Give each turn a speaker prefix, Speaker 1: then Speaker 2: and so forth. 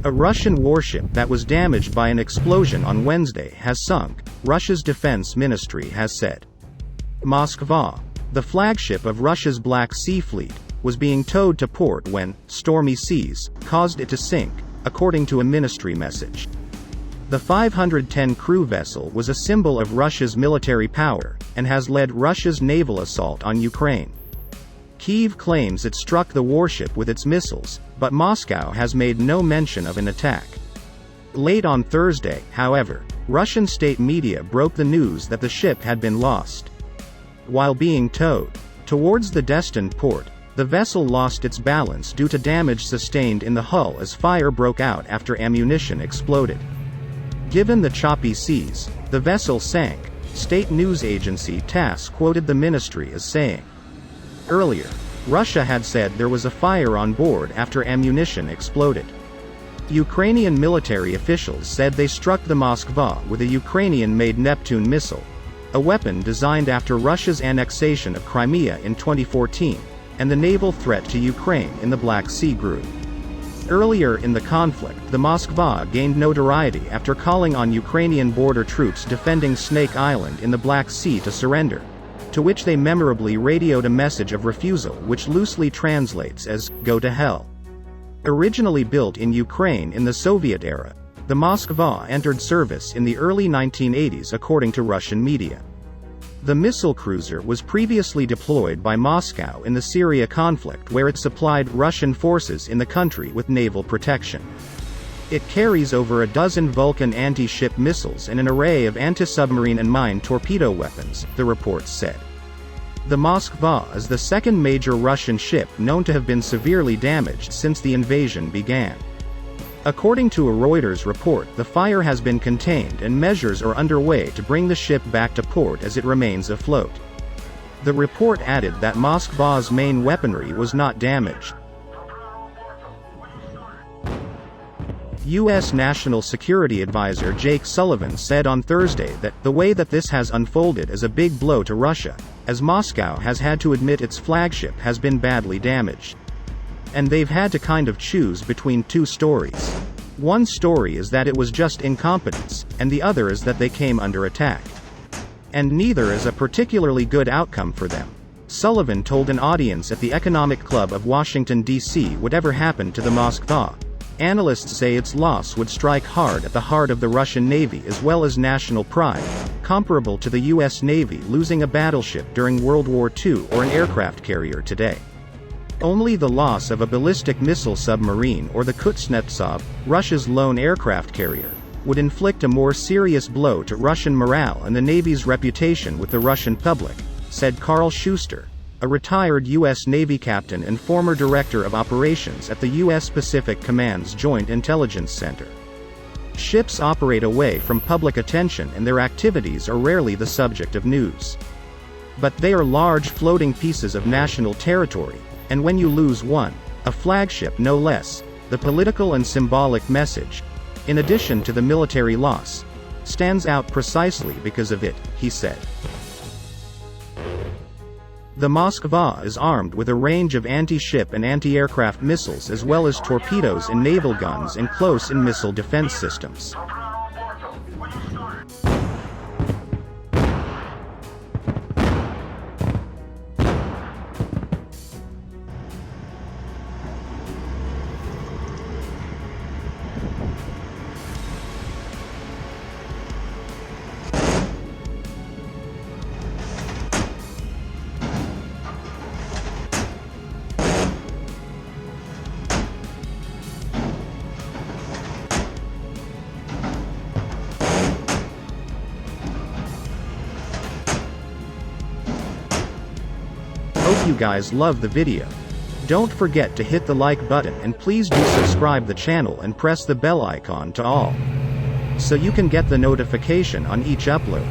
Speaker 1: A Russian warship that was damaged by an explosion on Wednesday has sunk, Russia's defense ministry has said. Moskva, the flagship of Russia's Black Sea Fleet, was being towed to port when stormy seas caused it to sink, according to a ministry message. The 510-crew vessel was a symbol of Russia's military power, and has led Russia's naval assault on Ukraine. Kyiv claims it struck the warship with its missiles, but Moscow has made no mention of an attack. Late on Thursday, however, Russian state media broke the news that the ship had been lost. While being towed towards the destined port, the vessel lost its balance due to damage sustained in the hull as fire broke out after ammunition exploded. Given the choppy seas, the vessel sank, state news agency Tass quoted the ministry as saying. Earlier, Russia had said there was a fire on board after ammunition exploded. Ukrainian military officials said they struck the Moskva with a Ukrainian-made Neptune missile, a weapon designed after Russia's annexation of Crimea in 2014, and the naval threat to Ukraine in the Black Sea grew. Earlier in the conflict, the Moskva gained notoriety after calling on Ukrainian border troops defending Snake Island in the Black Sea to surrender, to which they memorably radioed a message of refusal which loosely translates as, "Go to hell." Originally built in Ukraine in the Soviet era, the Moskva entered service in the early 1980s according to Russian media. The missile cruiser was previously deployed by Moscow in the Syria conflict where it supplied Russian forces in the country with naval protection. It carries over a dozen Vulcan anti-ship missiles and an array of anti-submarine and mine torpedo weapons, the reports said. The Moskva is the second major Russian ship known to have been severely damaged since the invasion began. According to a Reuters report, the fire has been contained and measures are underway to bring the ship back to port as it remains afloat. The report added that Moskva's main weaponry was not damaged. U.S. National Security Advisor Jake Sullivan said on Thursday that the way that this has unfolded is a big blow to Russia, as Moscow has had to admit its flagship has been badly damaged. And they've had to kind of choose between two stories. One story is that it was just incompetence, and the other is that they came under attack. And neither is a particularly good outcome for them. Sullivan told an audience at the Economic Club of Washington, D.C. whatever happened to the Moskva. Analysts say its loss would strike hard at the heart of the Russian Navy as well as national pride, comparable to the U.S. Navy losing a battleship during World War II or an aircraft carrier today. Only the loss of a ballistic missile submarine or the Kuznetsov, Russia's lone aircraft carrier, would inflict a more serious blow to Russian morale and the Navy's reputation with the Russian public, said Carl Schuster, a retired U.S. Navy captain and former director of operations at the U.S. Pacific Command's Joint Intelligence Center. Ships operate away from public attention and their activities are rarely the subject of news. But they are large floating pieces of national territory, and when you lose one, a flagship no less, the political and symbolic message, in addition to the military loss, stands out precisely because of it, he said. The Moskva is armed with a range of anti-ship and anti-aircraft missiles as well as torpedoes and naval guns and close-in missile defense systems. Hope you guys love the video. Don't forget to hit the like button and please do subscribe the channel and press the bell icon to all, so you can get the notification on each upload.